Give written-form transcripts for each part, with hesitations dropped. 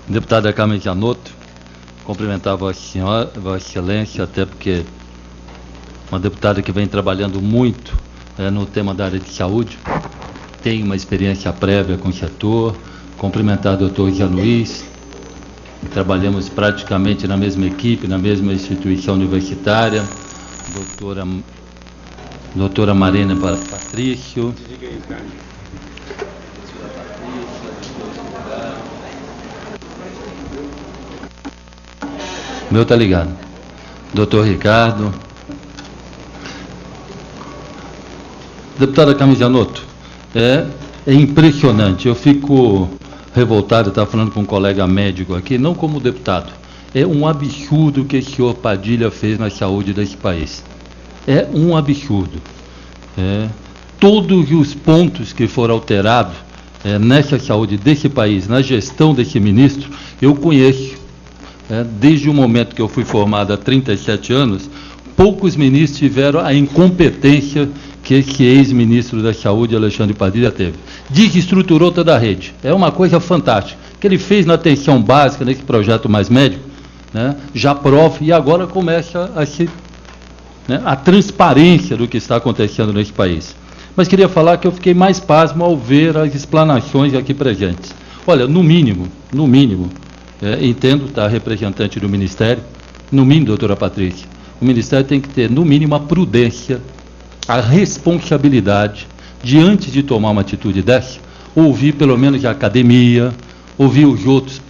Deputada Carmen Gianotto, cumprimentar Vossa Senhora, Vossa Excelência, até porque uma deputada que vem trabalhando muito no tema da área de saúde, tem uma experiência prévia com o setor. Cumprimentar o doutor Jean Luiz, trabalhamos praticamente na mesma equipe, na mesma instituição universitária, doutora Marina Patrício, meu tá ligado, doutor Ricardo, deputada Carmen Gianotto, é impressionante, eu fico revoltado, estava falando com um colega médico aqui, não como deputado, é um absurdo que o senhor Padilha fez na saúde desse país, é um absurdo, todos os pontos que foram alterados nessa saúde desse país, na gestão desse ministro, eu conheço, desde o momento que eu fui formado há 37 anos, poucos ministros tiveram a incompetência que esse ex-ministro da Saúde, Alexandre Padilha, teve. Desestruturou toda a rede. É uma coisa fantástica. O que ele fez na atenção básica, nesse projeto Mais Médico, já prova, e agora começa a se, a transparência do que está acontecendo nesse país. Mas queria falar que eu fiquei mais pasmo ao ver as explanações aqui presentes. Olha, no mínimo, entendo, tá, representante do Ministério, no mínimo, doutora Patrícia, o Ministério tem que ter, no mínimo, a prudência, a responsabilidade de, antes de tomar uma atitude dessa, ouvir pelo menos a academia, ouvir os outros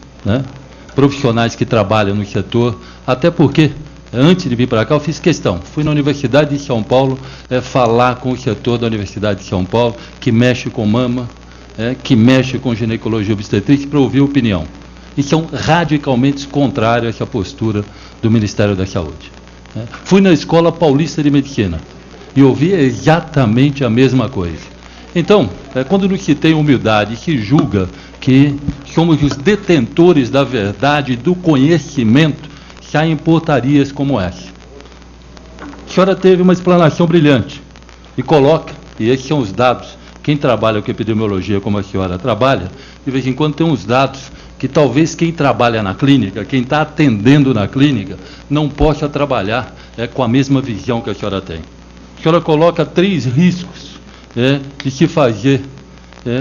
profissionais que trabalham no setor, até porque, antes de vir para cá, eu fiz questão, fui na Universidade de São Paulo falar com o setor da Universidade de São Paulo, que mexe com mama, que mexe com ginecologia obstetrícia, para ouvir a opinião. E são radicalmente contrários a essa postura do Ministério da Saúde. Fui na Escola Paulista de Medicina, e ouvi exatamente a mesma coisa. Então, quando não se tem humildade, se julga que somos os detentores da verdade, do conhecimento, saem portarias como essa. A senhora teve uma explanação brilhante, e coloca, e esses são os dados, quem trabalha com epidemiologia como a senhora trabalha, de vez em quando tem uns dados que talvez quem trabalha na clínica, quem está atendendo na clínica, não possa trabalhar com a mesma visão que a senhora tem. A senhora coloca 3 riscos de se fazer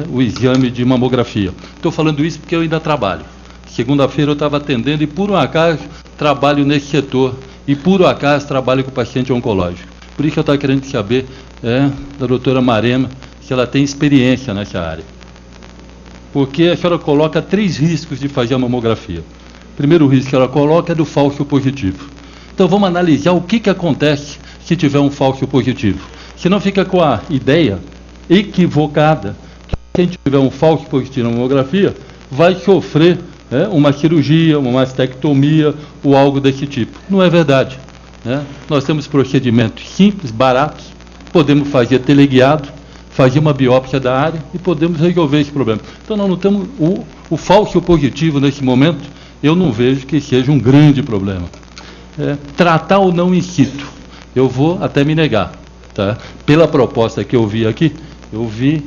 o exame de mamografia. Estou falando isso porque eu ainda trabalho. Segunda-feira eu estava atendendo e, por um acaso, trabalho nesse setor e, por um acaso, trabalho com paciente oncológico. Por isso eu estava querendo saber da doutora Marema se ela tem experiência nessa área. Porque a senhora coloca 3 riscos de fazer a mamografia. O primeiro risco que ela coloca é do falso positivo. Então vamos analisar o que acontece se tiver um falso positivo. Se não fica com a ideia equivocada que quem tiver um falso positivo na mamografia vai sofrer uma cirurgia, uma mastectomia ou algo desse tipo. Não é verdade. Nós temos procedimentos simples, baratos, podemos fazer teleguiado, fazer uma biópsia da área e podemos resolver esse problema. Então nós não temos o falso positivo nesse momento, eu não vejo que seja um grande problema. Tratar ou não in situ, eu vou até me negar, tá? Pela proposta que eu vi aqui, eu vi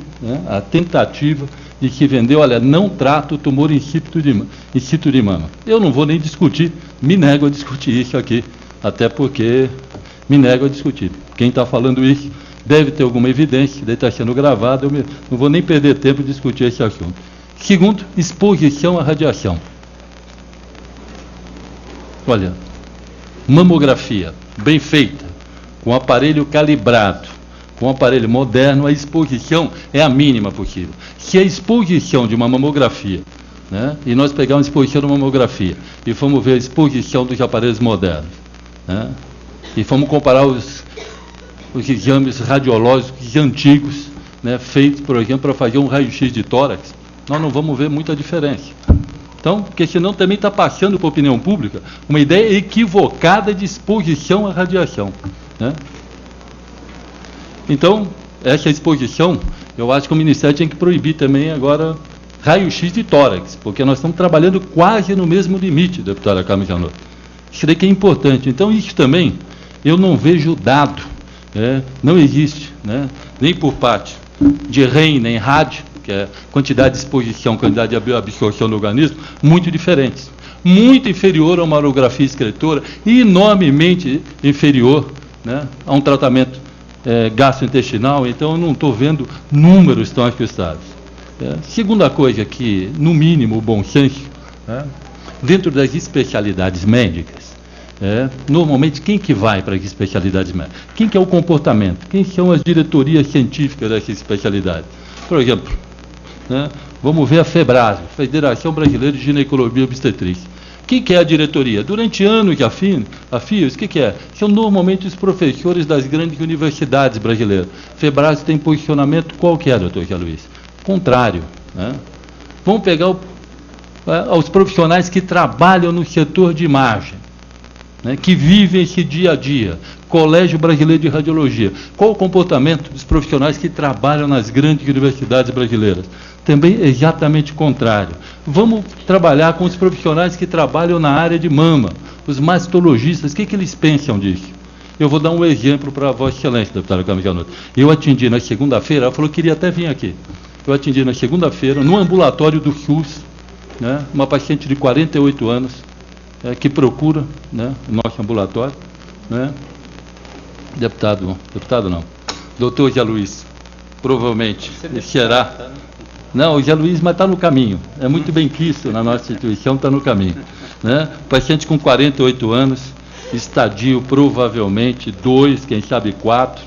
a tentativa de se vender, olha, não trata o tumor in situ de mama. Eu não vou nem discutir, me nego a discutir isso aqui, até porque me nego a discutir. Quem está falando isso deve ter alguma evidência, deve estar sendo gravado, eu não vou nem perder tempo de discutir esse assunto. Segundo, exposição à radiação. Olha, mamografia bem feita, com aparelho calibrado, com aparelho moderno, a exposição é a mínima possível. Se a exposição de uma mamografia, e nós pegarmos a exposição de uma mamografia e formos ver a exposição dos aparelhos modernos, e formos comparar os exames radiológicos antigos, feitos, por exemplo, para fazer um raio-x de tórax, nós não vamos ver muita diferença. Então, porque senão também está passando para a opinião pública uma ideia equivocada de exposição à radiação. Então, essa exposição, eu acho que o Ministério tinha que proibir também agora raio-x de tórax, porque nós estamos trabalhando quase no mesmo limite, deputada Carmen Gianotto. Isso daí que é importante. Então, isso também, eu não vejo dado, não existe, nem por parte de REM, nem rádio, que é quantidade de exposição, quantidade de absorção do organismo, muito diferentes. Muito inferior a uma urografia excretora e enormemente inferior, né, a um tratamento gastrointestinal. Então, eu não estou vendo números tão ajustados. Segunda coisa que, no mínimo, bom senso, dentro das especialidades médicas, normalmente, quem que vai para as especialidades médicas? Quem que é o comportamento? Quem são as diretorias científicas dessas especialidades? Por exemplo, vamos ver a FEBRASO, Federação Brasileira de Ginecologia e Obstetrícia. O que é a diretoria? Durante anos a fios, o que é? São normalmente os professores das grandes universidades brasileiras. FEBRASO tem posicionamento qualquer, doutor Zé Luiz. Contrário. Vamos pegar os profissionais que trabalham no setor de imagem, que vivem esse dia a dia. Colégio Brasileiro de Radiologia. Qual o comportamento dos profissionais que trabalham nas grandes universidades brasileiras? Também exatamente contrário. Vamos trabalhar com os profissionais que trabalham na área de mama, os mastologistas. O que eles pensam disso? Eu vou dar um exemplo para a Vossa Excelência, deputada Carmen Janotto. Eu atendi na segunda-feira, ela falou que queria até vir aqui. Eu atendi na segunda-feira, no ambulatório do SUS, uma paciente de 48 anos, que procura o nosso ambulatório, deputado não, doutor Zé Luiz, provavelmente será. Não, o Zé Luiz, mas está no caminho, é muito bem quisto na nossa instituição, está no caminho. Paciente com 48 anos, estadio provavelmente 2, quem sabe 4,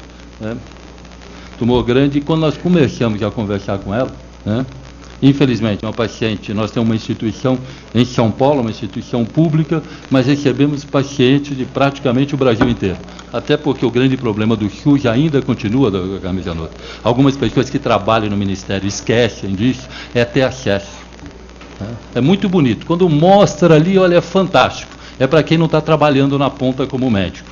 tumor grande, e quando nós começamos a conversar com ela, infelizmente, uma paciente, nós temos uma instituição em São Paulo, uma instituição pública, mas recebemos pacientes de praticamente o Brasil inteiro. Até porque o grande problema do SUS ainda continua, doutora Carmen Janotto. Algumas pessoas que trabalham no Ministério esquecem disso, é ter acesso. É muito bonito. Quando mostra ali, olha, é fantástico. É para quem não está trabalhando na ponta como médico.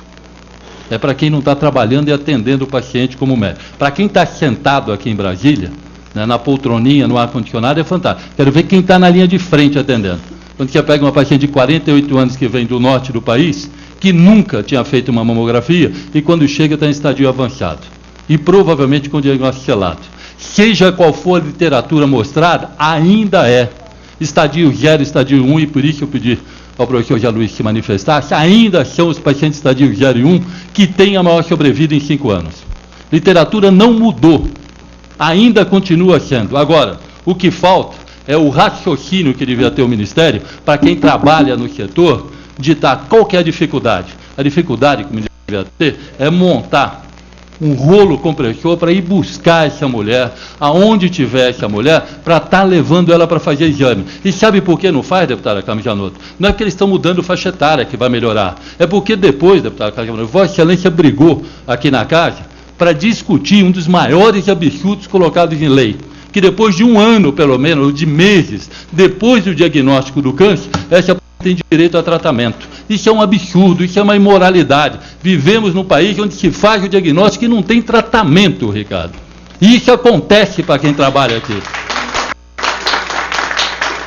É para quem não está trabalhando e atendendo o paciente como médico. Para quem está sentado aqui em Brasília, na poltroninha, no ar-condicionado, é fantástico. Quero ver quem está na linha de frente atendendo. Quando você pega uma paciente de 48 anos que vem do norte do país, que nunca tinha feito uma mamografia, e quando chega está em estadio avançado. E provavelmente com diagnóstico selado. Seja qual for a literatura mostrada, ainda é estadio 0, estadio 1, e por isso eu pedi ao professor Zé Luiz se manifestasse, ainda são os pacientes estadio 0 e 1 que têm a maior sobrevida em 5 anos. Literatura não mudou. Ainda continua sendo. Agora, o que falta é o raciocínio que devia ter o Ministério, para quem trabalha no setor, ditar qual que é a dificuldade. A dificuldade que o Ministério devia ter é montar um rolo compressor para ir buscar essa mulher, aonde tiver essa mulher, para estar levando ela para fazer exame. E sabe por que não faz, deputada Carmen Janotto? Não é porque eles estão mudando faixa etária que vai melhorar. É porque depois, deputada Carmen Janotto, Vossa Excelência brigou aqui na casa para discutir um dos maiores absurdos colocados em lei, que depois de 1 ano, pelo menos, de meses, depois do diagnóstico do câncer, essa tem direito a tratamento. Isso é um absurdo, isso é uma imoralidade. Vivemos num país onde se faz o diagnóstico e não tem tratamento, Ricardo. E isso acontece para quem trabalha aqui.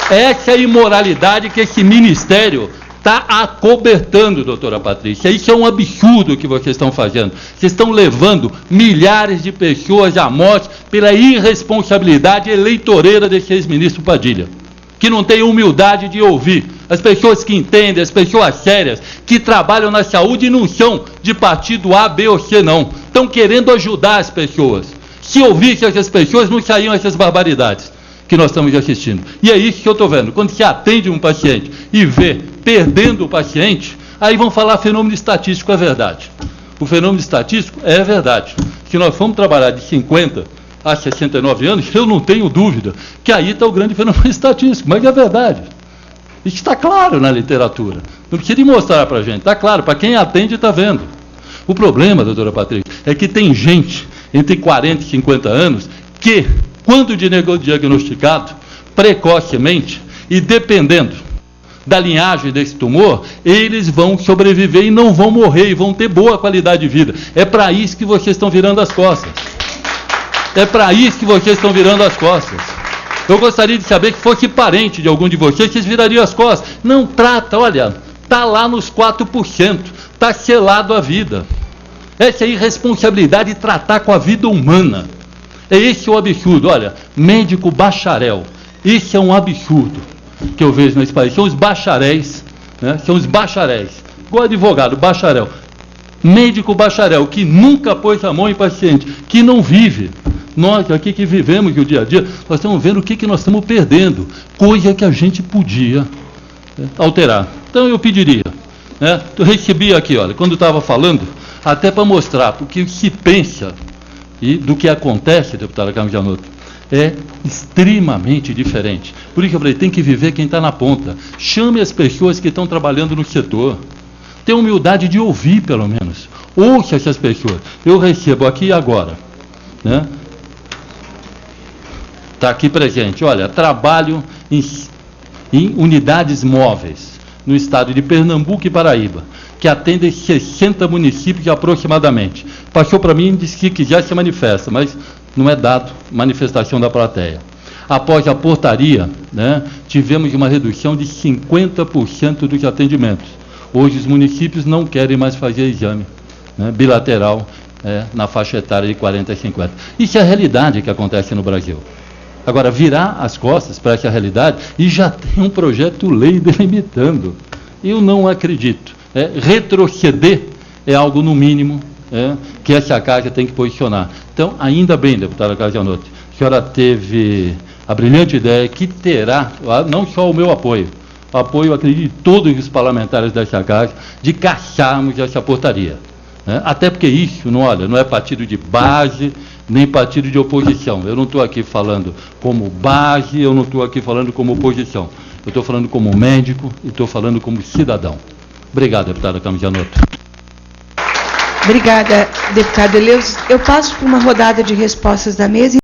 Essa é a imoralidade que esse ministério está acobertando, doutora Patrícia. Isso é um absurdo que vocês estão fazendo. Vocês estão levando milhares de pessoas à morte pela irresponsabilidade eleitoreira desse ex-ministro Padilha, que não tem humildade de ouvir as pessoas que entendem, as pessoas sérias, que trabalham na saúde e não são de partido A, B ou C, não. Estão querendo ajudar as pessoas. Se ouvisse essas pessoas, não saíam essas barbaridades que nós estamos assistindo. E é isso que eu estou vendo. Quando se atende um paciente e vê perdendo o paciente, aí vão falar fenômeno estatístico, é verdade. O fenômeno estatístico é verdade. Se nós formos trabalhar de 50 a 69 anos, eu não tenho dúvida que aí está o grande fenômeno estatístico, mas é verdade. Isso está claro na literatura. Não precisa de mostrar para a gente, está claro, para quem atende está vendo. O problema, doutora Patrícia, é que tem gente entre 40 e 50 anos que, quando diagnosticado precocemente e dependendo da linhagem desse tumor, eles vão sobreviver e não vão morrer e vão ter boa qualidade de vida. É para isso que vocês estão virando as costas. É para isso que vocês estão virando as costas. Eu gostaria de saber que fosse parente de algum de vocês, vocês virariam as costas. Não trata, olha, está lá nos 4%, está selado a vida. Essa é a irresponsabilidade de tratar com a vida humana. É esse o absurdo. Olha, médico bacharel. Esse é um absurdo que eu vejo nesse país. São os bacharéis, né? São os bacharéis. Igual advogado, bacharel. Médico bacharel, que nunca pôs a mão em paciente, que não vive. Nós aqui que vivemos o dia a dia, nós estamos vendo o que nós estamos perdendo. Coisa que a gente podia alterar. Então eu pediria, né? Eu recebi aqui, olha, quando estava falando, até para mostrar o que se pensa e do que acontece, deputada Carmen Janotto, é extremamente diferente. Por isso que eu falei, tem que viver quem está na ponta. Chame as pessoas que estão trabalhando no setor. Tenha humildade de ouvir, pelo menos. Ouça essas pessoas. Eu recebo aqui agora, né? Está aqui presente, olha, trabalho em unidades móveis no estado de Pernambuco e Paraíba, que atendem 60 municípios aproximadamente. Passou para mim e disse que quiser se manifesta, mas não é dado manifestação da plateia. Após a portaria, né, tivemos uma redução de 50% dos atendimentos. Hoje os municípios não querem mais fazer exame, né, bilateral, na faixa etária de 40 a 50. Isso é a realidade que acontece no Brasil. Agora, virar as costas para essa realidade e já tem um projeto-lei delimitando. Eu não acredito. Retroceder é algo, no mínimo, que essa casa tem que posicionar. Então, ainda bem, deputada Carmen Janotto, a senhora teve a brilhante ideia que terá, não só o meu apoio, o apoio, acredito, de todos os parlamentares dessa casa, de caçarmos essa portaria. Até porque isso, não é partido de base, nem partido de oposição. Eu não estou aqui falando como base, eu não estou aqui falando como oposição. Eu estou falando como médico e estou falando como cidadão. Obrigado, deputada Carmen Janotto. Obrigada, deputado Eleus. Eu passo por uma rodada de respostas da mesa.